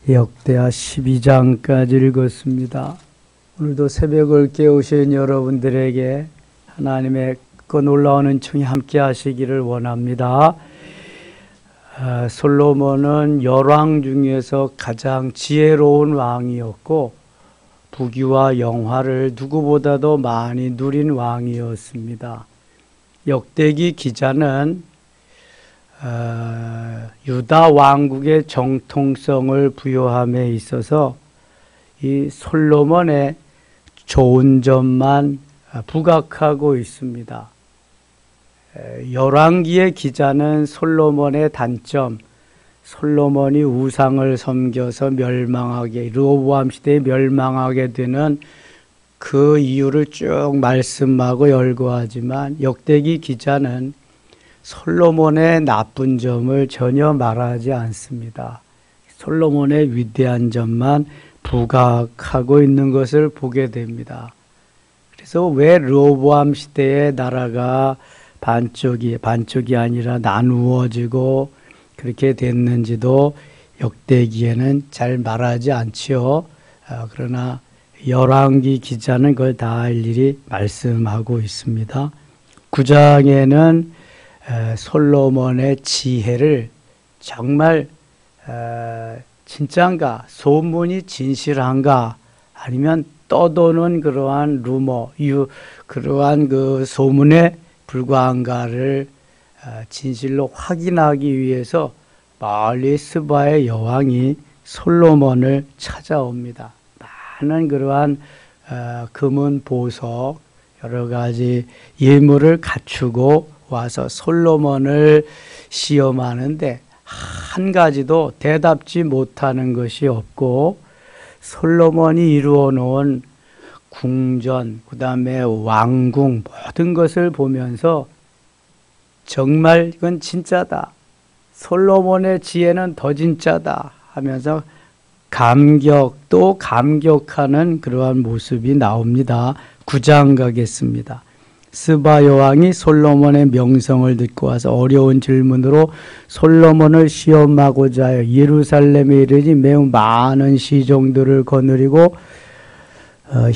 역대하 12장까지 읽었습니다. 오늘도 새벽을 깨우신 여러분들에게 하나님의 그 놀라운 은총이 함께 하시기를 원합니다. 솔로몬은 열왕 중에서 가장 지혜로운 왕이었고 부귀와 영화를 누구보다도 많이 누린 왕이었습니다. 역대기 기자는 유다 왕국의 정통성을 부여함에 있어서 이 솔로몬의 좋은 점만 부각하고 있습니다. 열왕기의 기자는 솔로몬의 단점, 솔로몬이 우상을 섬겨서 멸망하게, 르호보암 시대에 멸망하게 되는 그 이유를 쭉 말씀하고 열거하지만 역대기 기자는 솔로몬의 나쁜 점을 전혀 말하지 않습니다. 솔로몬의 위대한 점만 부각하고 있는 것을 보게 됩니다. 그래서 왜 르호보암 시대에 나라가 반쪽이 아니라 나누어지고 그렇게 됐는지도 역대기에는 잘 말하지 않지요. 그러나 열왕기 기자는 그걸 다 일일이 말씀하고 있습니다. 9장에는 솔로몬의 지혜를 정말 진짠가, 소문이 진실한가, 아니면 떠도는 그러한 루머, 그러한 그 소문에 불과한가를 진실로 확인하기 위해서 멀리 스바의 여왕이 솔로몬을 찾아옵니다. 많은 그러한 금은 보석, 여러 가지 예물을 갖추고 와서 솔로몬을 시험하는데 한 가지도 대답지 못하는 것이 없고, 솔로몬이 이루어 놓은 궁전, 그 다음에 왕궁, 모든 것을 보면서 정말 이건 진짜다, 솔로몬의 지혜는 더 진짜다 하면서 또 감격하는 그러한 모습이 나옵니다. 9장 가겠습니다. 스바 여왕이 솔로몬의 명성을 듣고 와서 어려운 질문으로 솔로몬을 시험하고자 하여 예루살렘에 이르니 매우 많은 시종들을 거느리고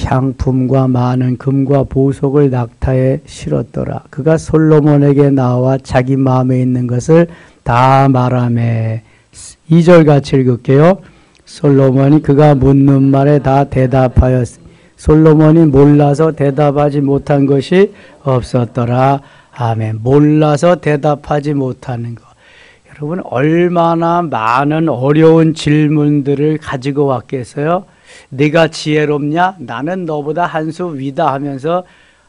향품과 많은 금과 보석을 낙타에 실었더라. 그가 솔로몬에게 나와 자기 마음에 있는 것을 다 말하매. 2절 같이 읽을게요. 솔로몬이 그가 묻는 말에 다 대답하였으니 솔로몬이 몰라서 대답하지 못한 것이 없었더라. 아멘. 몰라서 대답하지 못하는 것. 여러분, 얼마나 많은 어려운 질문들을 가지고 왔겠어요? 네가 지혜롭냐? 나는 너보다 한 수 위다 하면서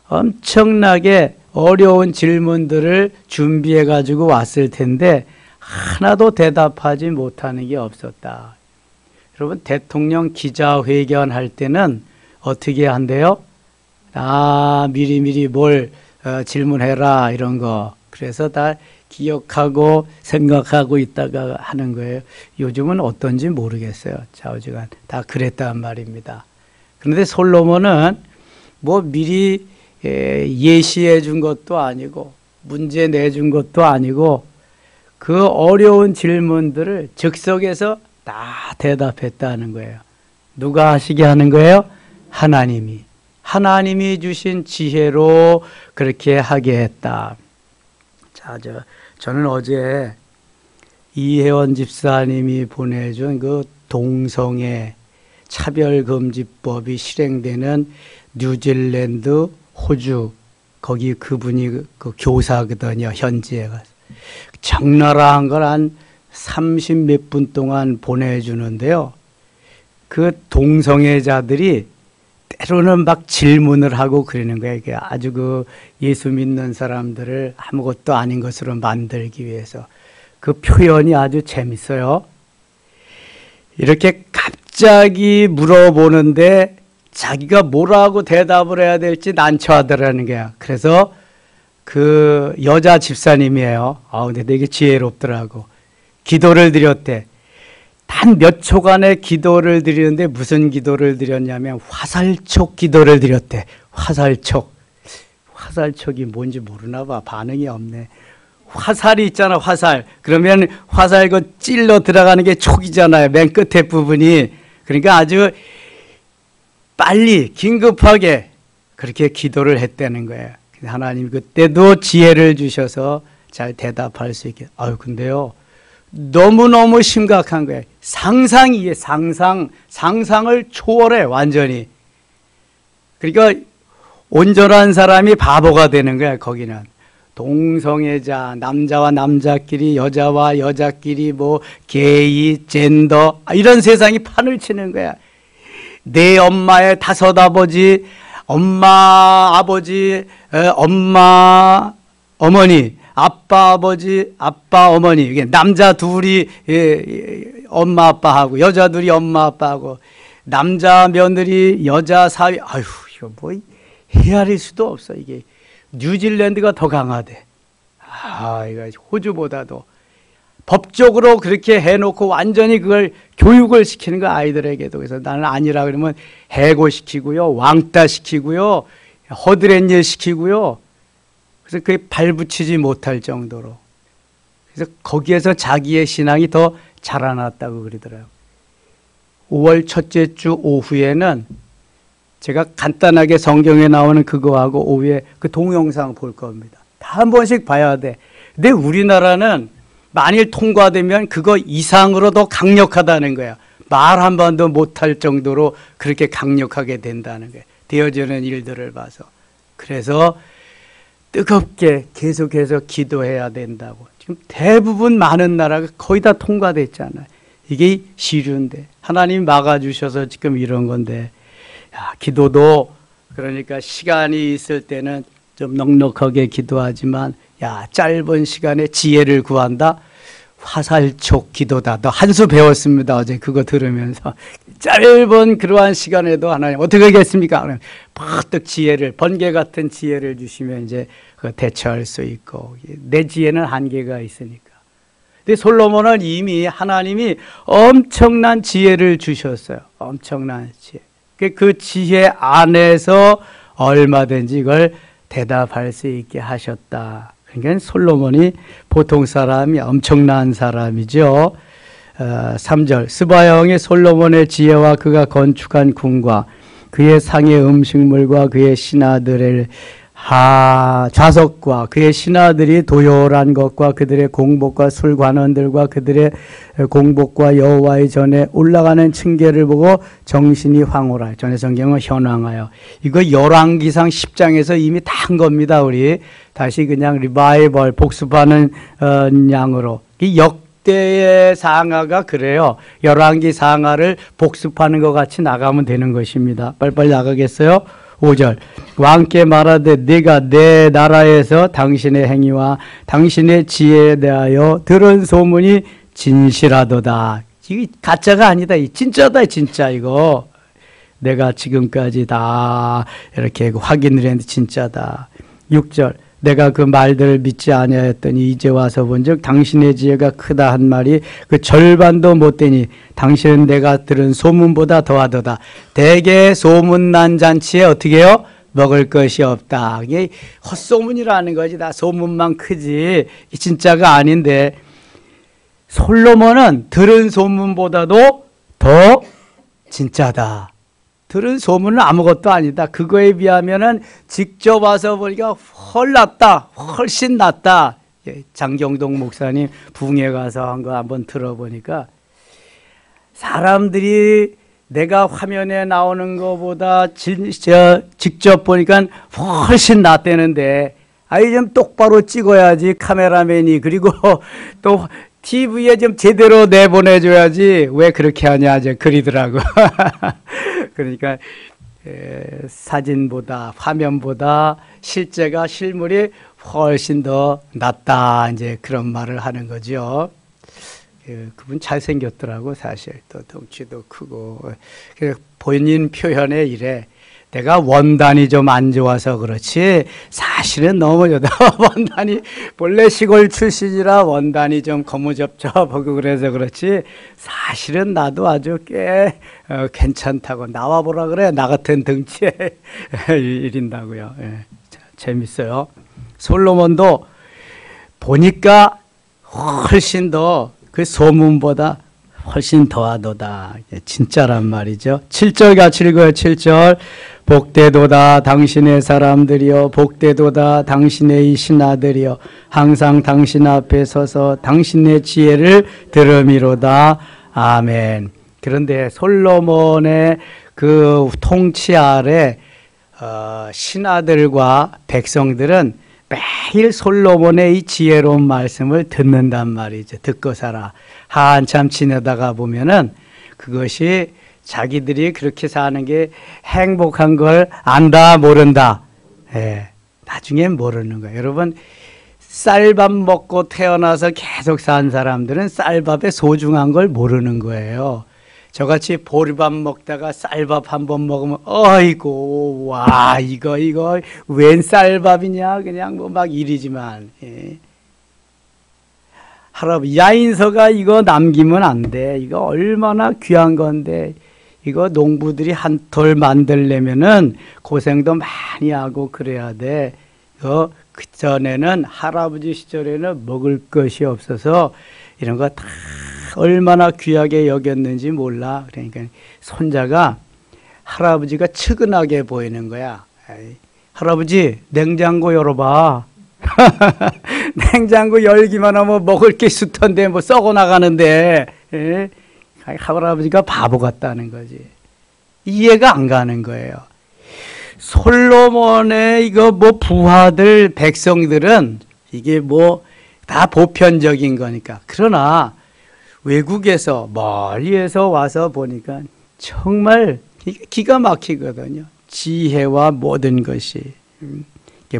엄청나게 어려운 질문들을 준비해 가지고 왔을 텐데 하나도 대답하지 못하는 게 없었다. 여러분, 대통령 기자회견 할 때는 어떻게 한대요? 미리 뭘 질문해라 이런 거. 그래서 다 기억하고 생각하고 있다가 하는 거예요. 요즘은 어떤지 모르겠어요. 좌우지간 다 그랬단 말입니다. 그런데 솔로몬은 뭐 미리 예시해 준 것도 아니고 문제 내준 것도 아니고 그 어려운 질문들을 즉석에서 다 대답했다는 거예요. 누가 하시게 하는 거예요? 하나님이 주신 지혜로 그렇게 하게 했다. 자, 저는 어제 이혜원 집사님이 보내준 그 동성애 차별금지법이 실행되는 뉴질랜드, 호주, 거기 그분이 그 교사거든요, 현지에 가서. 적나라한 걸 한 30몇 분 동안 보내주는데요. 그 동성애자들이 때로는 막 질문을 하고 그러는 거예요. 이게 아주 그 예수 믿는 사람들을 아무것도 아닌 것으로 만들기 위해서. 그 표현이 아주 재밌어요. 이렇게 갑자기 물어보는데 자기가 뭐라고 대답을 해야 될지 난처하더라는 거야. 그래서 그 여자 집사님이에요. 근데 되게 지혜롭더라고. 기도를 드렸대. 단 몇 초간의 기도를 드리는데 무슨 기도를 드렸냐면 화살촉 기도를 드렸대. 화살촉이 뭔지 모르나 봐. 반응이 없네. 화살이 있잖아, 화살. 그러면 화살 그 찔러 들어가는 게 촉이잖아요. 맨 끝에 부분이. 그러니까 아주 빨리 긴급하게 그렇게 기도를 했다는 거예요. 하나님 그때도 지혜를 주셔서 잘 대답할 수 있게. 아유, 근데요, 너무너무 심각한 거예요. 상상이에요, 상상을 초월해, 완전히. 그러니까 온전한 사람이 바보가 되는 거야, 거기는. 동성애자, 남자와 남자끼리, 여자와 여자끼리, 뭐, 게이, 젠더, 이런 세상이 판을 치는 거야. 내 엄마의 다섯 아버지, 엄마, 아버지, 엄마, 어머니, 아빠, 아버지, 아빠, 어머니. 이게 남자 둘이 엄마, 아빠하고, 여자 둘이 엄마, 아빠하고, 남자 며느리, 여자 사위. 아휴, 이거 뭐 헤아릴 수도 없어. 이게 뉴질랜드가 더 강하대. 아, 이거 호주보다도. 법적으로 그렇게 해놓고 완전히 그걸 교육을 시키는 거, 아이들에게도. 그래서 나는 아니라 그러면 해고시키고요, 왕따시키고요, 허드렛 일 시키고요. 그래서 그게 발붙이지 못할 정도로. 그래서 거기에서 자기의 신앙이 더 자라났다고 그러더라고요. 5월 첫째 주 오후에는 제가 간단하게 성경에 나오는 그거하고 오후에 그 동영상 볼 겁니다. 다 한 번씩 봐야 돼. 근데 우리나라는 만일 통과되면 그거 이상으로 더 강력하다는 거야. 말 한 번도 못할 정도로 그렇게 강력하게 된다는 거야. 되어지는 일들을 봐서. 그래서 뜨겁게 계속해서 기도해야 된다고. 지금 대부분 많은 나라가 거의 다 통과됐잖아요. 이게 시류인데 하나님이 막아주셔서 지금 이런 건데, 야, 기도도 그러니까 시간이 있을 때는 좀 넉넉하게 기도하지만, 야, 짧은 시간에 지혜를 구한다? 화살촉 기도다. 너 한 수 배웠습니다. 어제 그거 들으면서. 짧은 그러한 시간에도 하나님 어떻게 하겠습니까? 퍼뜩 지혜를, 번개 같은 지혜를 주시면 이제 그거 대처할 수 있고, 내 지혜는 한계가 있으니까. 근데 솔로몬은 이미 하나님이 엄청난 지혜를 주셨어요. 엄청난 지혜. 그 지혜 안에서 얼마든지 이걸 대답할 수 있게 하셨다. 그러니까 솔로몬이 보통 사람이 엄청난 사람이죠. 3절 스바형의 솔로몬의 지혜와 그가 건축한 궁과 그의 상의 음식물과 그의 신하들의 좌석과 그의 신하들이 도열한 것과 그들의 공복과 술관원들과 그들의 공복과 여호와의 전에 올라가는 층계를 보고 정신이 황홀하여. 전에 성경은 현황하여. 이거 열왕기상 10장에서 이미 다 한 겁니다. 우리 다시 그냥 리바이벌 복습하는 양으로. 이 역대의 상하가 그래요. 열왕기 상하를 복습하는 것 같이 나가면 되는 것입니다. 빨리빨리 나가겠어요? 5절 왕께 말하되 네가 내 나라에서 당신의 행위와 당신의 지혜에 대하여 들은 소문이 진실하도다. 이게 가짜가 아니다. 진짜다, 진짜. 이거 내가 지금까지 다 이렇게 확인을 했는데 진짜다. 6절 내가 그 말들을 믿지 아니하였더니 이제 와서 본즉 당신의 지혜가 크다 한 말이 그 절반도 못 되니 당신은 내가 들은 소문보다 더하도다. 대개 소문난 잔치에 어떻게 해요? 먹을 것이 없다. 이게 헛소문이라는 거지. 다 소문만 크지 진짜가 아닌데, 솔로몬은 들은 소문보다도 더 진짜다. 들은 소문은 아무것도 아니다. 그거에 비하면은 직접 와서 보니까 훨씬 낫다. 장경동 목사님 붕에 가서 한 거 한번 들어보니까 사람들이 내가 화면에 나오는 것보다 직접 보니까 훨씬 낫다는데, 아이 좀 똑바로 찍어야지 카메라맨이. 그리고 또 TV에 좀 제대로 내보내줘야지 왜 그렇게 하냐 이제 그리더라고. 그러니까 사진보다 화면보다 실물이 훨씬 더 낫다, 이제 그런 말을 하는 거죠. 그분 잘생겼더라고. 사실 또 덩치도 크고. 본인 표현에 이래. 내가 원단이 좀 안 좋아서 그렇지 사실은 너무 좋다. 원단이 본래 시골 출신이라 원단이 좀 거무접접하고 그래서 그렇지 사실은 나도 아주 꽤 괜찮다고. 나와보라 그래. 나 같은 덩치에 이린다고요. 예. 재밌어요. 솔로몬도 보니까 훨씬 더 그 소문보다 훨씬 더하도다. 진짜란 말이죠. 7절 같이 읽어요. 7절. 복되도다 당신의 사람들이여, 복되도다 당신의 신하들이여, 항상 당신 앞에 서서 당신의 지혜를 들음이로다. 아멘. 그런데 솔로몬의 그 통치 아래 신하들과 백성들은 매일 솔로몬의 이 지혜로운 말씀을 듣는단 말이죠. 듣고 살아. 한참 지내다가 보면은 그것이 자기들이 그렇게 사는 게 행복한 걸 안다 모른다. 나중엔 모르는 거예요. 여러분, 쌀밥 먹고 태어나서 계속 산 사람들은 쌀밥의 소중한 걸 모르는 거예요. 저같이 보리밥 먹다가 쌀밥 한번 먹으면 어이고 와 이거 웬 쌀밥이냐 그냥 뭐 막 이러지만, 할아버지 야인서가 이거 남기면 안 돼. 이거 얼마나 귀한 건데 이거 농부들이 한 톨 만들려면은 고생도 많이 하고 그래야 돼. 그 전에는 할아버지 시절에는 먹을 것이 없어서 이런 거 다 얼마나 귀하게 여겼는지 몰라. 그러니까 손자가 할아버지가 측은하게 보이는 거야. 에이, 할아버지 냉장고 열어봐. 냉장고 열기만 하면 먹을 게 있던데 뭐 썩어 나가는데. 할아버지가 바보 같다는 거지. 이해가 안 가는 거예요. 솔로몬의 이거 뭐 부하들 백성들은 이게 뭐 다 보편적인 거니까. 그러나 외국에서 멀리에서 와서 보니까 정말 기가 막히거든요. 지혜와 모든 것이.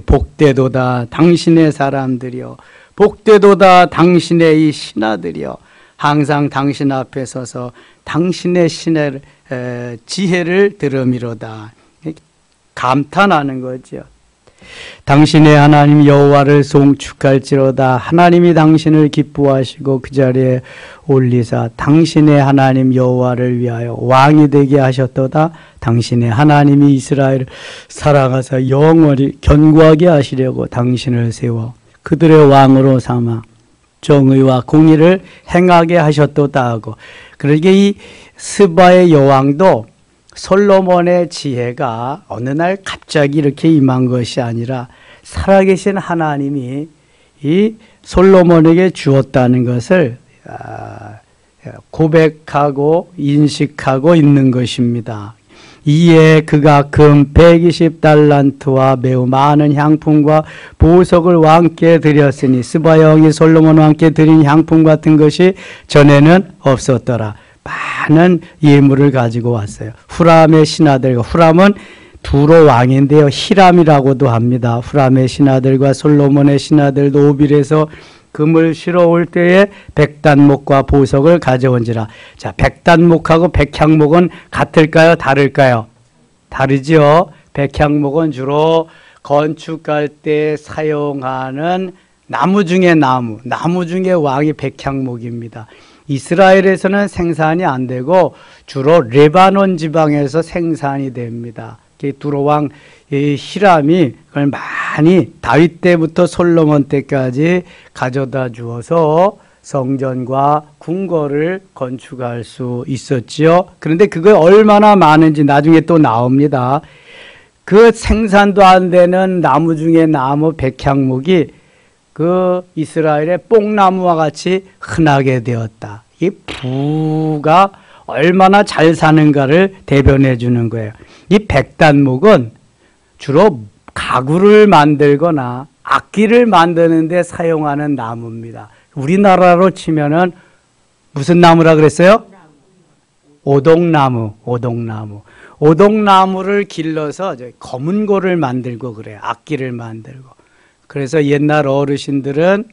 복되도다 당신의 사람들이여, 복되도다 당신의 이 신하들이여, 항상 당신 앞에 서서 당신의 지혜를 들음이로다. 감탄하는 거죠. 당신의 하나님 여호와를 송축할지로다. 하나님이 당신을 기뻐하시고 그 자리에 올리사 당신의 하나님 여호와를 위하여 왕이 되게 하셨도다. 당신의 하나님이 이스라엘을 사랑하사 영원히 견고하게 하시려고 당신을 세워 그들의 왕으로 삼아 정의와 공의를 행하게 하셨도다 하고, 그러게 이 스바의 여왕도 솔로몬의 지혜가 어느 날 갑자기 이렇게 임한 것이 아니라 살아계신 하나님이 이 솔로몬에게 주었다는 것을 고백하고 인식하고 있는 것입니다. 이에 그가 금 120달란트와 매우 많은 향품과 보석을 왕께 드렸으니 스바 여왕이 솔로몬 왕께 드린 향품 같은 것이 전에는 없었더라. 많은 예물을 가지고 왔어요. 후람의 신하들과, 후람은 두로 왕인데요, 히람이라고도 합니다. 후람의 신하들과 솔로몬의 신하들 노빌에서 금을 실어 올 때에 백단목과 보석을 가져온지라. 자, 백단목하고 백향목은 같을까요? 다를까요? 다르죠. 백향목은 주로 건축할 때 사용하는 나무 중에 나무 중에 왕이 백향목입니다. 이스라엘에서는 생산이 안 되고 주로 레바논 지방에서 생산이 됩니다. 두로왕 히람이 그걸 많이 다윗 때부터 솔로몬 때까지 가져다 주어서 성전과 궁궐을 건축할 수 있었지요. 그런데 그거 얼마나 많은지 나중에 또 나옵니다. 그 생산도 안 되는 나무 중에 나무 백향목이 그 이스라엘의 뽕나무와 같이 흔하게 되었다. 이 부가 얼마나 잘 사는가를 대변해 주는 거예요. 이 백단목은 주로 가구를 만들거나 악기를 만드는 데 사용하는 나무입니다. 우리나라로 치면은 무슨 나무라 그랬어요? 오동나무. 오동나무를 길러서 검은고를 만들고 그래요. 악기를 만들고. 그래서 옛날 어르신들은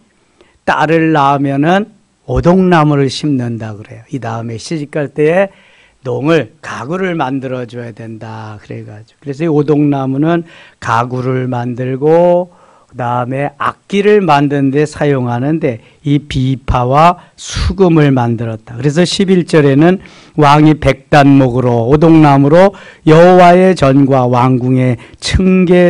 딸을 낳으면은 오동나무를 심는다 그래요. 이 다음에 시집갈 때에 가구를 만들어 줘야 된다 그래가지고. 그래서 이 오동나무는 가구를 만들고 그 다음에 악기를 만드는 데 사용하는데 이 비파와 수금을 만들었다. 그래서 11절에는 왕이 백단목으로 오동나무로 여호와의 전과 왕궁의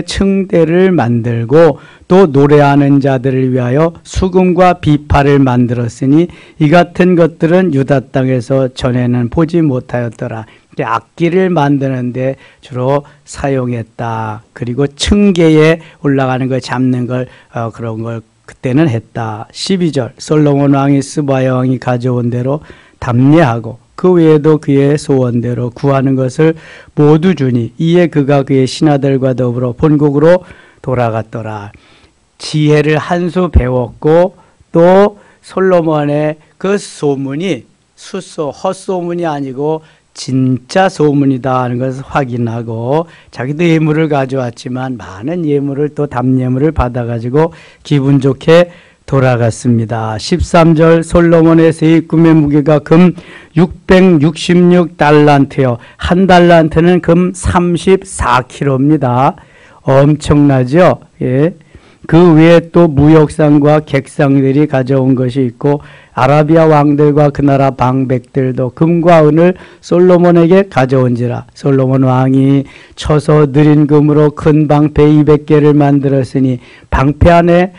층계를 만들고 또 노래하는 자들을 위하여 수금과 비파를 만들었으니 이 같은 것들은 유다 땅에서 전에는 보지 못하였더라. 악기를 만드는데 주로 사용했다. 그리고 층계에 올라가는 걸 잡는 걸 그런 걸 그때는 했다. 12절 솔로몬 왕이 스바 왕이 가져온 대로 담례하고 그 외에도 그의 소원대로 구하는 것을 모두 주니 이에 그가 그의 신하들과 더불어 본국으로 돌아갔더라. 지혜를 한 수 배웠고 또 솔로몬의 그 소문이 헛소문이 아니고 진짜 소문이다 하는 것을 확인하고 자기도 예물을 가져왔지만 많은 예물을 또 담예물을 받아가지고 기분 좋게 돌아갔습니다. 13절 솔로몬의 세입금의 무게가 금 666달란트요. 한 달란트는 금 34kg입니다. 엄청나죠? 예. 그 외에 또 무역상과 객상들이 가져온 것이 있고 아라비아 왕들과 그 나라 방백들도 금과 은을 솔로몬에게 가져온지라. 솔로몬 왕이 쳐서 느린 금으로 큰 방패 200개를 만들었으니 방패 안에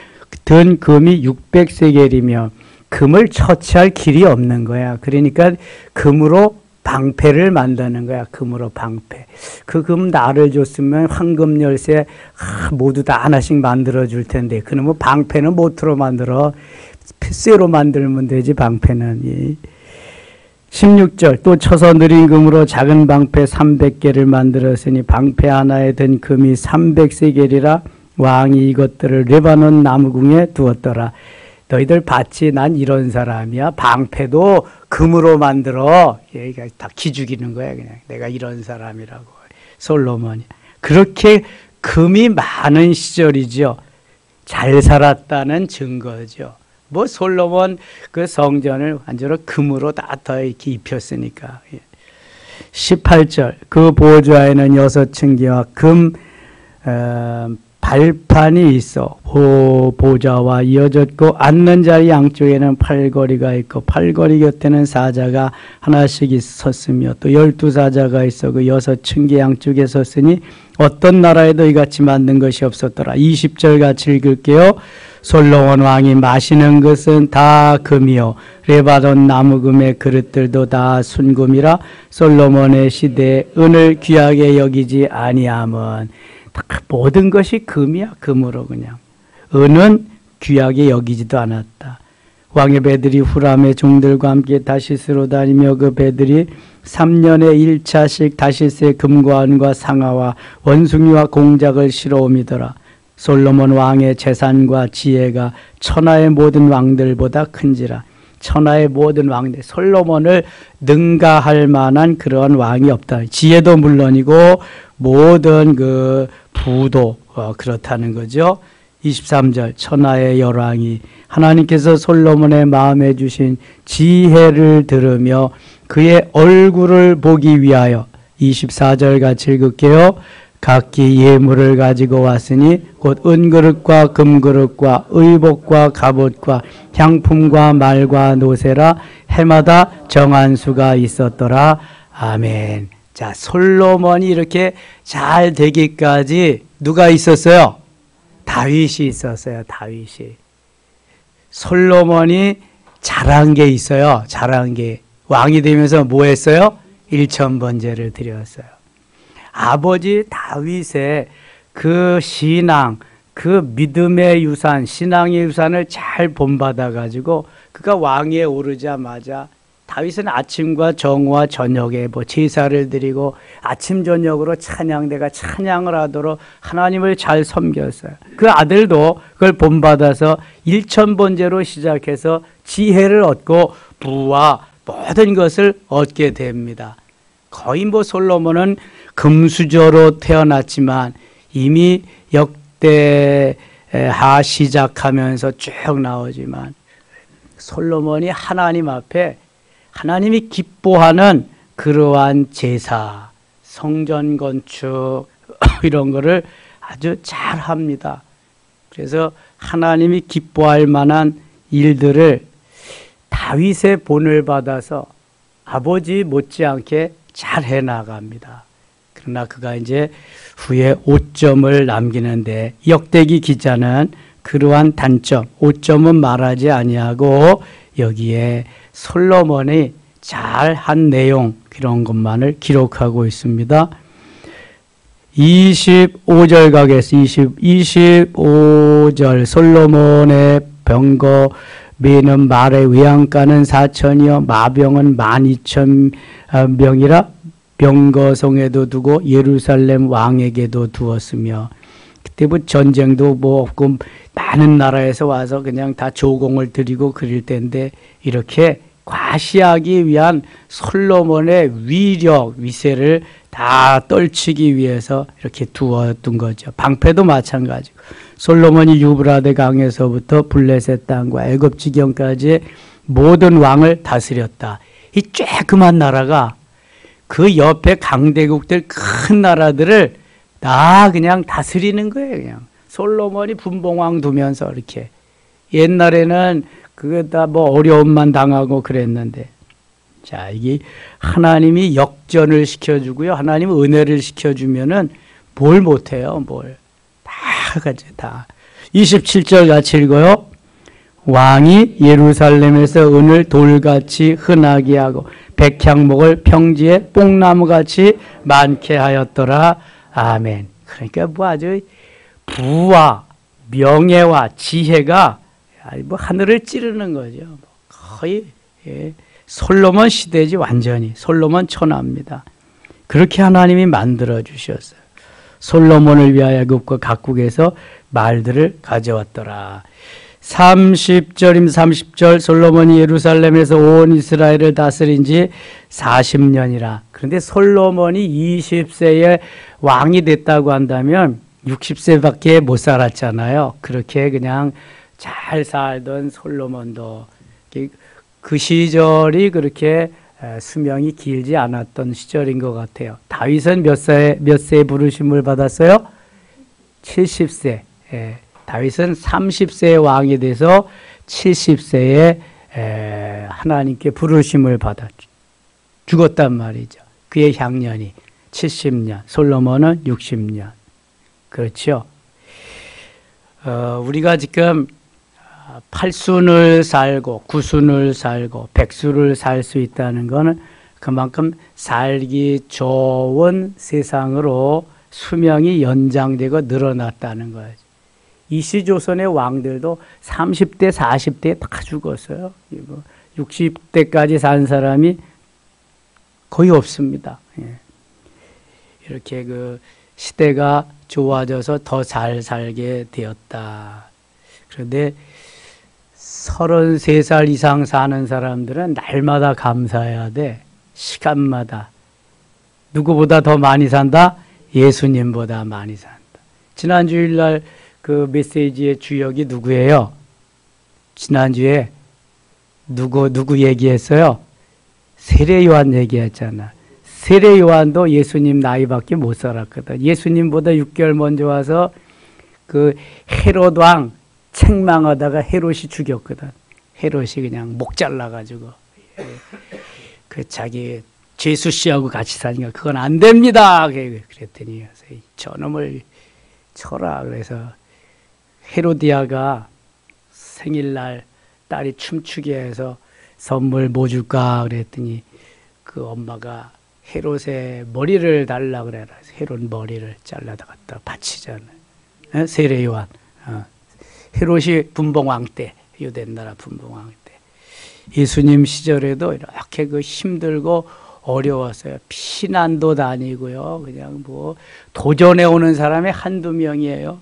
든 금이 600세겔이며 금을 처치할 길이 없는 거야. 그러니까 금으로 방패를 만드는 거야. 금으로 방패. 그 금 나를 줬으면 황금 열쇠 모두 다 하나씩 만들어 줄 텐데 그놈의 방패는 못으로 만들어. 쇠로 만들면 되지 방패는. 16절 또 쳐서 느린 금으로 작은 방패 300개를 만들었으니 방패 하나에 든 금이 300세겔이라 왕이 이것들을 레바논 나무궁에 두었더라. 너희들 봤지? 난 이런 사람이야. 방패도 금으로 만들어. 얘가 다 기죽이는 거야. 그냥 내가 이런 사람이라고. 솔로몬이 그렇게 금이 많은 시절이죠. 잘 살았다는 증거죠. 뭐 솔로몬 그 성전을 완전히 금으로 다 더 이렇게 입혔으니까. 18절 그 보좌에는 6층기와 금 발판이 있어 보좌와 이어졌고 앉는 자리 양쪽에는 팔걸이가 있고 팔걸이 곁에는 사자가 하나씩 섰으며 또 12사자가 있어 그 6층기 양쪽에 섰으니 어떤 나라에도 이같이 만든 것이 없었더라. 20절 같이 읽을게요. 솔로몬 왕이 마시는 것은 다 금이요 레바논 나무금의 그릇들도 다 순금이라 솔로몬의 시대에 은을 귀하게 여기지 아니함은 모든 것이 금이야. 금으로 그냥. 은은 귀하게 여기지도 않았다. 왕의 배들이 후람의 종들과 함께 다시스로 다니며 그 배들이 3년에 1차씩 다시스의 금과 은과 상아와 원숭이와 공작을 실어오미더라. 솔로몬 왕의 재산과 지혜가 천하의 모든 왕들보다 큰지라. 천하의 모든 왕들, 솔로몬을 능가할 만한 그런 왕이 없다. 지혜도 물론이고 모든 그 부도 그렇다는 거죠. 23절 천하의 열왕이 하나님께서 솔로몬의 마음에 주신 지혜를 들으며 그의 얼굴을 보기 위하여 24절 같이 읽을게요. 각기 예물을 가지고 왔으니 곧 은그릇과 금그릇과 의복과 갑옷과 향품과 말과 노새라 해마다 정한 수가 있었더라. 아멘. 자, 솔로몬이 이렇게 잘 되기까지 누가 있었어요? 다윗이 있었어요. 다윗이. 솔로몬이 잘한 게 있어요. 잘한 게. 왕이 되면서 뭐 했어요? 일천번제를 드렸어요. 아버지 다윗의 그 신앙, 그 믿음의 유산, 신앙의 유산을 잘 본받아가지고 그가 왕위에 오르자마자 다윗은 아침과 정오와 저녁에 뭐 제사를 드리고 아침 저녁으로 찬양대가 찬양을 하도록 하나님을 잘 섬겼어요. 그 아들도 그걸 본받아서 일천번제로 시작해서 지혜를 얻고 부와 모든 것을 얻게 됩니다. 거의 뭐 솔로몬은 금수저로 태어났지만 이미 역대하 시작하면서 쭉 나오지만 솔로몬이 하나님 앞에 하나님이 기뻐하는 그러한 제사, 성전 건축 이런 거를 아주 잘 합니다. 그래서 하나님이 기뻐할 만한 일들을 다윗의 본을 받아서 아버지 못지않게 잘 해나갑니다. 그러나 그가 이제 후에 5점을 남기는데 역대기 기자는 그러한 단점, 5점은 말하지 아니하고 여기에 솔로몬이 잘한 내용 그런 것만을 기록하고 있습니다. 25절 가겠습니다. 25절 솔로몬의 병거 미는 말의 외양간은 4천이요 마병은 12,000명이라 병거성에도 두고 예루살렘 왕에게도 두었으며 그때 뭐 전쟁도 뭐 없고 많은 나라에서 와서 그냥 다 조공을 드리고 그릴 때인데 이렇게 과시하기 위한 솔로몬의 위력, 위세를 다 떨치기 위해서 이렇게 두어둔 거죠. 방패도 마찬가지고 솔로몬이 유브라데 강에서부터 블레셋 땅과 애굽 지경까지 모든 왕을 다스렸다. 이 쬐그만 나라가 그 옆에 강대국들 큰 나라들을 다 그냥 다스리는 거예요. 그냥 솔로몬이 분봉왕 두면서 이렇게 옛날에는 그게 다 뭐 어려움만 당하고 그랬는데 자 이게 하나님이 역전을 시켜주고요. 하나님 은혜를 시켜주면은 뭘 못해요. 뭘 다 가지 다. 27절 같이 읽어요. 왕이 예루살렘에서 은을 돌같이 흔하게 하고 백향목을 평지에 뽕나무같이 많게 하였더라. 아멘. 그러니까 뭐 아주 부와 명예와 지혜가 뭐 하늘을 찌르는 거죠. 거의 솔로몬 시대지 완전히. 솔로몬 천하입니다. 그렇게 하나님이 만들어 주셨어요. 솔로몬을 위하여 애굽과 각국에서 말들을 가져왔더라. 30절 솔로몬이 예루살렘에서 온 이스라엘을 다스린 지 40년이라. 그런데 솔로몬이 20세에 왕이 됐다고 한다면 60세밖에 못 살았잖아요. 그렇게 그냥 잘 살던 솔로몬도 그 시절이 그렇게 수명이 길지 않았던 시절인 것 같아요. 다윗은 몇 세에 부르심을 받았어요? 70세. 다윗은 30세의 왕이 돼서 70세에 하나님께 부르심을 받아 죽었단 말이죠. 그의 향년이 70년, 솔로몬은 60년. 그렇죠. 우리가 지금 8순을 살고 9순을 살고 100수를 살 수 있다는 것은 그만큼 살기 좋은 세상으로 수명이 연장되고 늘어났다는 거예요. 이시조선의 왕들도 30대, 40대에 다 죽었어요. 60대까지 산 사람이 거의 없습니다. 이렇게 그 시대가 좋아져서 더 잘 살게 되었다. 그런데 33살 이상 사는 사람들은 날마다 감사해야 돼. 시간마다. 누구보다 더 많이 산다? 예수님보다 많이 산다. 지난 주일날 그 메시지의 주역이 누구예요? 지난주에 누구 얘기했어요? 세례요한 얘기했잖아. 세례요한도 예수님 나이밖에 못 살았거든. 예수님보다 6개월 먼저 와서 그 헤롯 왕 책망하다가 헤롯이 죽였거든. 헤롯이 그냥 목 잘라가지고 그 자기 제수 씨하고 같이 사니까 그건 안 됩니다. 그랬더니 저놈을 쳐라. 그래서 헤로디아가 생일날 딸이 춤추게 해서 선물 뭐 줄까 그랬더니 그 엄마가 헤롯의 머리를 달라 그래라. 헤롯 머리를 잘라다 갖다 바치잖아요. 세례요한. 헤롯이 분봉왕 때, 유대나라 분봉왕 때. 예수님 시절에도 이렇게 그 힘들고 어려웠어요. 피난도 다니고요. 그냥 뭐 도전해 오는 사람이 한두 명이에요.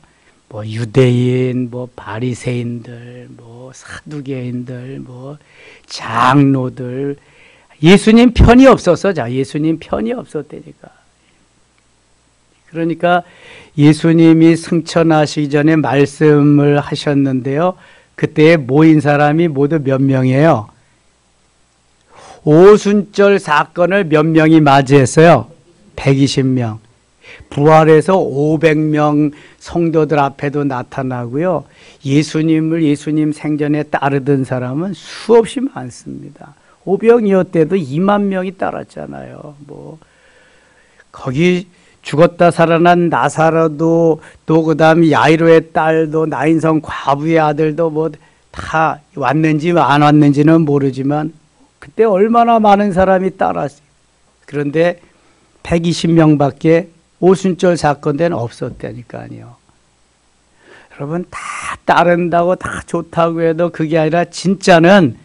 뭐 유대인, 뭐 바리새인들, 뭐 사두개인들, 뭐 장로들. 예수님 편이 없었어. 자, 예수님 편이 없었다니까. 그러니까 예수님이 승천하시기 전에 말씀을 하셨는데요. 그때 모인 사람이 모두 몇 명이에요? 오순절 사건을 몇 명이 맞이했어요? 120명. 부활해서 500명 성도들 앞에도 나타나고요. 예수님 생전에 따르던 사람은 수없이 많습니다. 오병이어 때도 2만 명이 따랐잖아요. 뭐 거기 죽었다 살아난 나사로도 또 그다음에 야이로의 딸도 나인성 과부의 아들도 뭐 다 왔는지 안 왔는지는 모르지만 그때 얼마나 많은 사람이 따랐어요. 그런데 120명밖에 오순절 사건 때는 없었다니까요. 여러분 다 따른다고 다 좋다고 해도 그게 아니라 진짜는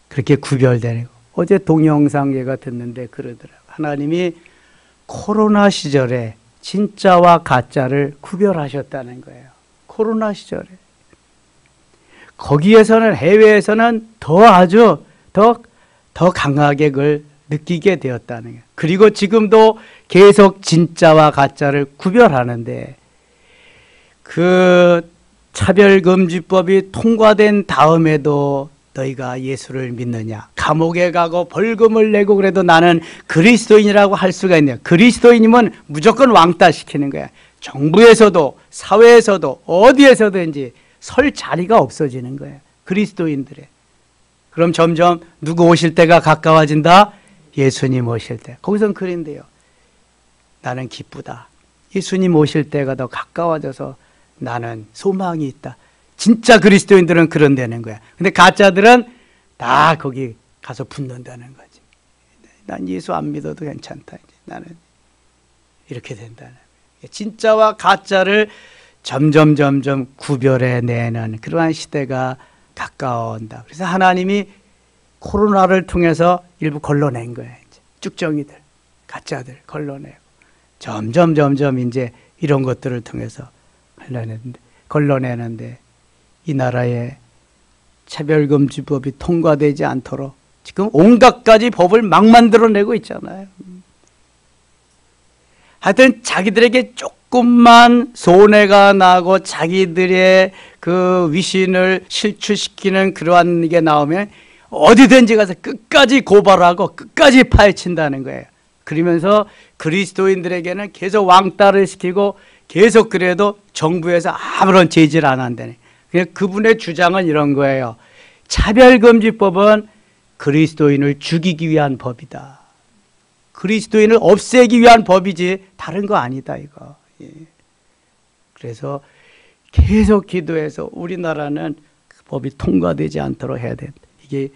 그렇게 구별되는 거. 어제 동영상 얘가 듣는데 그러더라고요. 하나님이 코로나 시절에 진짜와 가짜를 구별하셨다는 거예요. 코로나 시절에. 거기에서는 해외에서는 더 아주 더 강하게 그걸 느끼게 되었다는 거예요. 그리고 지금도 계속 진짜와 가짜를 구별하는데 그 차별금지법이 통과된 다음에도 너희가 예수를 믿느냐? 감옥에 가고 벌금을 내고 그래도 나는 그리스도인이라고 할 수가 있냐? 그리스도인이면 무조건 왕따시키는 거야. 정부에서도 사회에서도 어디에서든지 설 자리가 없어지는 거예요. 그리스도인들의. 그럼 점점 누구 오실 때가 가까워진다? 예수님 오실 때. 거기선 그런데요. 나는 기쁘다. 예수님 오실 때가 더 가까워져서 나는 소망이 있다. 진짜 그리스도인들은 그런다는 거야. 근데 가짜들은 다 거기 가서 붙는다는 거지. 난 예수 안 믿어도 괜찮다. 이제 나는 이렇게 된다는 거야. 진짜와 가짜를 점점 구별해내는 그러한 시대가 가까워온다. 그래서 하나님이 코로나를 통해서 일부 걸러낸 거예요. 이제 쭉정이들, 가짜들 걸러내고 점점 이제 이런 것들을 통해서 걸러내는데 이 나라에 차별금지법이 통과되지 않도록 지금 온갖 가지 법을 막 만들어내고 있잖아요. 하여튼 자기들에게 조금만 손해가 나고 자기들의 그 위신을 실추시키는 그러한 게 나오면 어디든지 가서 끝까지 고발하고 끝까지 파헤친다는 거예요. 그러면서 그리스도인들에게는 계속 왕따를 시키고 계속 그래도 정부에서 아무런 제지를 안 한다네. 그냥 그분의 주장은 이런 거예요. 차별금지법은 그리스도인을 죽이기 위한 법이다. 그리스도인을 없애기 위한 법이지 다른 거 아니다 이거. 예. 그래서 계속 기도해서 우리나라는 그 법이 통과되지 않도록 해야 된다. 이게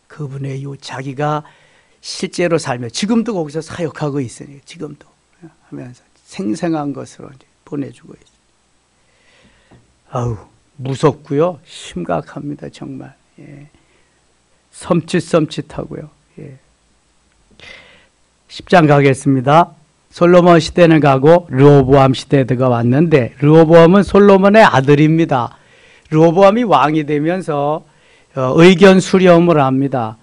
그분의 요 자기가 실제로 살며 지금도 거기서 사역하고 있으니까 지금도 하면서 생생한 것으로 이제 보내주고 있어요. 아우 무섭고요, 심각합니다 정말. 예. 섬찟하고요. 예. 10장 가겠습니다. 솔로몬 시대는 가고 르호보암 시대가 왔는데 르호보암은 솔로몬의 아들입니다. 르호보암이 왕이 되면서 의견 수렴을 합니다.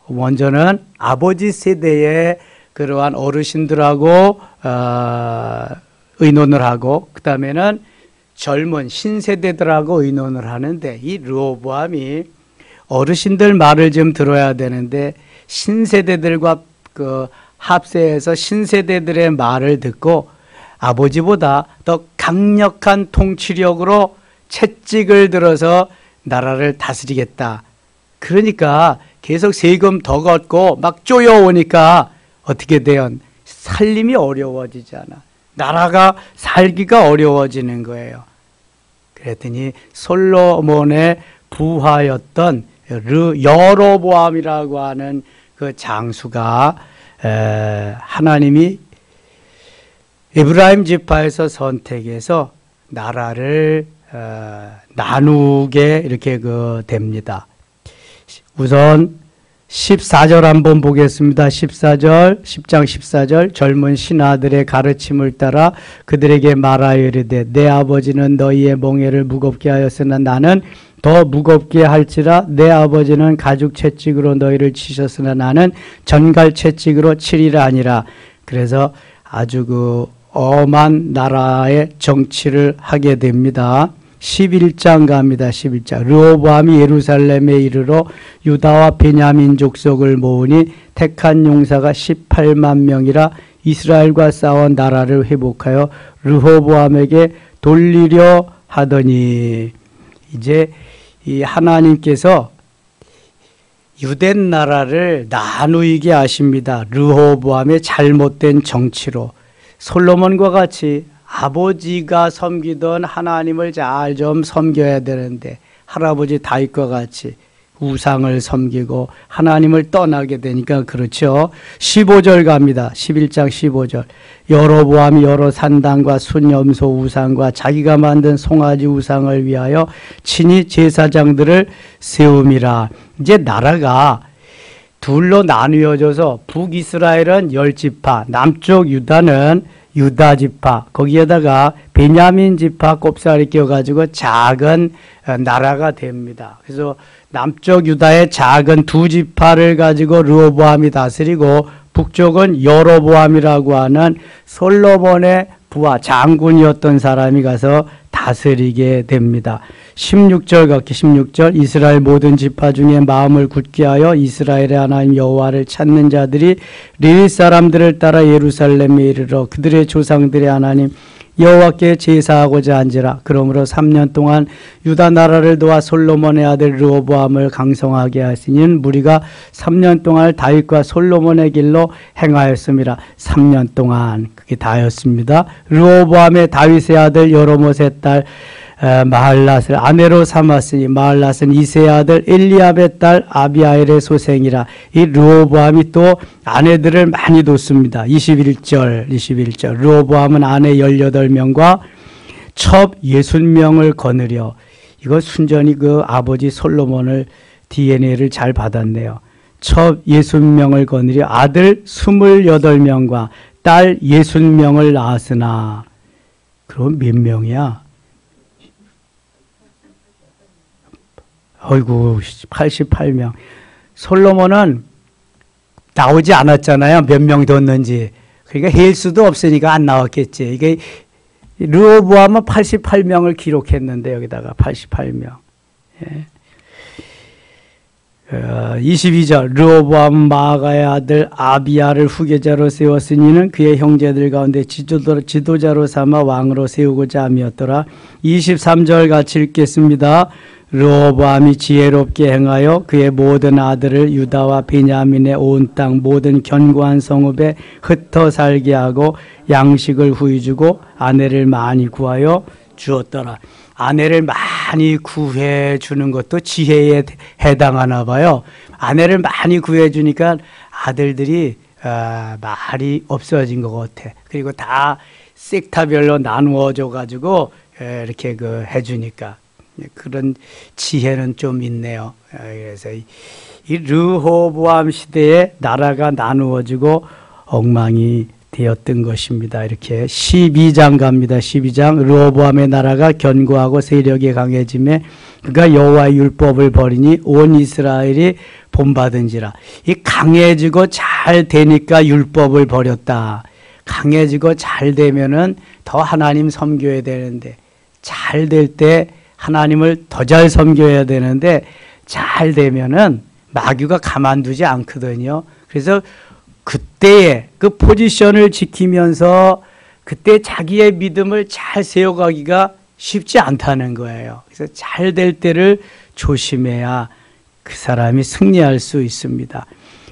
먼저는 아버지 세대의 그러한 어르신들하고 의논을 하고 그 다음에는 젊은 신세대들하고 의논을 하는데 이 르호보암이 어르신들 말을 좀 들어야 되는데 신세대들과 그 합세해서 신세대들의 말을 듣고 아버지보다 더 강력한 통치력으로 채찍을 들어서 나라를 다스리겠다. 그러니까 계속 세금 더 걷고 막 쪼여오니까 어떻게 돼요? 살림이 어려워지잖아. 나라가 살기가 어려워지는 거예요. 그랬더니 솔로몬의 부하였던 여로보암이라고 하는 그 장수가 하나님이 에브라임 지파에서 선택해서 나라를 나누게 이렇게 됩니다. 우선 14절 한번 보겠습니다. 14절, 10장 14절 젊은 신하들의 가르침을 따라 그들에게 말하여 이르되 내 아버지는 너희의 멍에를 무겁게 하였으나 나는 더 무겁게 할지라 내 아버지는 가죽 채찍으로 너희를 치셨으나 나는 전갈 채찍으로 치리라 하니라. 그래서 아주 그 엄한 나라의 정치를 하게 됩니다. 11장 갑니다. 11장. 르호보암이 예루살렘에 이르러 유다와 베냐민 족속을 모으니 택한 용사가 18만 명이라 이스라엘과 싸워 나라를 회복하여 르호보암에게 돌리려 하더니 이제 이 하나님께서 유대 나라를 나누게 하십니다. 르호보암의 잘못된 정치로. 솔로몬과 같이 아버지가 섬기던 하나님을 잘 좀 섬겨야 되는데 할아버지 다윗과 같이 우상을 섬기고 하나님을 떠나게 되니까 그렇죠. 15절 갑니다. 11장 15절. 여로보암이 여러 산당과 순염소 우상과 자기가 만든 송아지 우상을 위하여 친히 제사장들을 세움이라. 이제 나라가 둘로 나누어져서 북이스라엘은 10지파, 남쪽 유다는 유다 지파, 거기에다가 베냐민 지파 꼽사리 껴가지고 작은 나라가 됩니다. 그래서 남쪽 유다의 작은 두 지파를 가지고 르호보암이 다스리고 북쪽은 여로보암이라고 하는 솔로몬의 부하 장군이었던 사람이 가서 다스리게 됩니다. 16절 각기 16절. 이스라엘 모든 지파 중에 마음을 굳게 하여 이스라엘의 하나님 여호와를 찾는 자들이 레위 사람들을 따라 예루살렘에 이르러 그들의 조상들의 하나님 여호와께 제사하고자 한지라. 그러므로 3년 동안 유다 나라를 도와 솔로몬의 아들 르호보암을 강성하게 하시니 무리가 3년 동안 다윗과 솔로몬의 길로 행하였습니다. 3년 동안 그게 다였습니다. 르호보암의 다윗의 아들 여로못의 딸 마할랏을 아내로 삼았으니 마할랏은 이새의 아들 엘리압의 딸 아비아엘의 소생이라. 이 르호보암이 또 아내들을 많이 뒀습니다. 21절. 르호보암은 아내 18명과 첩 60명을 거느려. 이거 순전히 그 아버지 솔로몬을 DNA를 잘 받았네요. 첩 60명을 거느려 아들 28명과 딸 60명을 낳았으나. 그럼 몇 명이야? 어이구, 88명. 솔로몬은 나오지 않았잖아요. 몇 명 뒀는지. 그러니까 헬 수도 없으니까 안 나왔겠지. 이게 르호보암은 88명을 기록했는데 여기다가 88명. 예. 22절. 르호보암 마아가의 아들 아비야를 후계자로 세웠으니는 그의 형제들 가운데 지도자로 삼아 왕으로 세우고자 함이었더라. 23절 같이 읽겠습니다. 르호보암이 지혜롭게 행하여 그의 모든 아들을 유다와 베냐민의 온 땅 모든 견고한 성읍에 흩어 살게 하고 양식을 후히 주고 아내를 많이 구하여 주었더라. 아내를 많이 구해 주는 것도 지혜에 해당하나 봐요. 아내를 많이 구해 주니까 아들들이 말이 없어진 것 같아. 그리고 다 섹타별로 나누어 줘 가지고 이렇게 해 주니까 그런 지혜는 좀 있네요. 그래서 이 르호보암 시대에 나라가 나누어지고 엉망이 되었던 것입니다. 이렇게 12장 갑니다. 12장. 르호보암의 나라가 견고하고 세력이 강해지매 그가 여호와의 율법을 버리니 온 이스라엘이 본받은지라. 이 강해지고 잘 되니까 율법을 버렸다. 강해지고 잘 되면은 더 하나님 섬겨야 되는데 잘 될 때 하나님을 더 잘 섬겨야 되는데 잘 되면은 마귀가 가만두지 않거든요. 그래서 그때의 그 포지션을 지키면서 그때 자기의 믿음을 잘 세워가기가 쉽지 않다는 거예요. 그래서 잘 될 때를 조심해야 그 사람이 승리할 수 있습니다.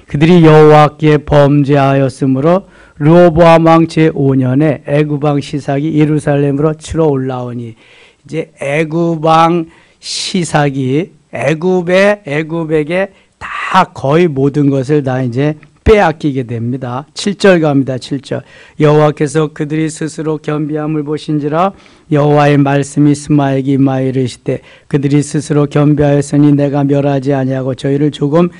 그들이 여호와께 범죄하였으므로 르호보암 왕 제5년에 애굽 왕 시삭이 예루살렘으로 치러 올라오니 이제 애굽 왕 시삭이 애굽에게 다 거의 모든 것을 다 이제 빼앗기게 됩니다. 7절 갑니다. 7절. 여호와께서 그들이 스스로 겸비함을 보신지라 여호와의 말씀이 스마에게 임하여 이르시되 그들이 스스로 겸비하였으니 내가 멸하지 아니하고 저희를 조금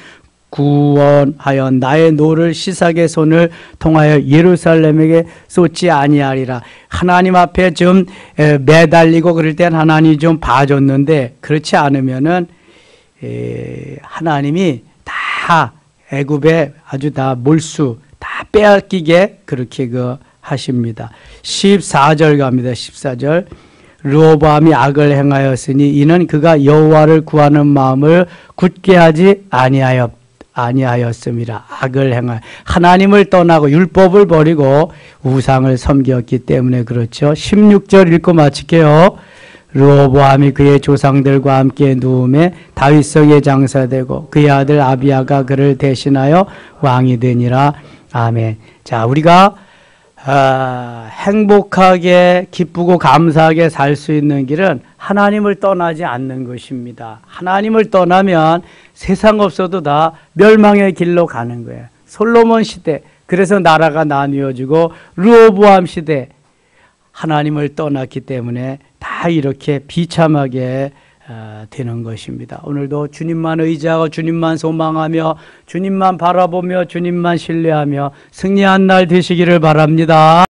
구원하여 나의 노를 시삭의 손을 통하여 예루살렘에게 쏟지 아니하리라. 하나님 앞에 좀 매달리고 그럴 땐 하나님이 좀 봐줬는데 그렇지 않으면은 하나님이 다 애굽에 아주 다 몰수 다 빼앗기게 그렇게 하십니다. 14절 갑니다. 14절. 르호보암이 악을 행하였으니 이는 그가 여호와를 구하는 마음을 굳게 하지 아니하였음이라. 악을 행하여 하나님을 떠나고 율법을 버리고 우상을 섬겼기 때문에 그렇죠. 16절 읽고 마칠게요. 르호보암이 그의 조상들과 함께 누움에 다윗성에 장사되고 그의 아들 아비야가 그를 대신하여 왕이 되니라. 아멘. 자, 우리가 행복하게 기쁘고 감사하게 살 수 있는 길은 하나님을 떠나지 않는 것입니다. 하나님을 떠나면 세상 없어도 다 멸망의 길로 가는 거예요. 솔로몬 시대, 그래서 나라가 나뉘어지고 르호보암 시대, 하나님을 떠났기 때문에 다 이렇게 비참하게 되는 것입니다. 오늘도 주님만 의지하고 주님만 소망하며 주님만 바라보며 주님만 신뢰하며 승리한 날 되시기를 바랍니다.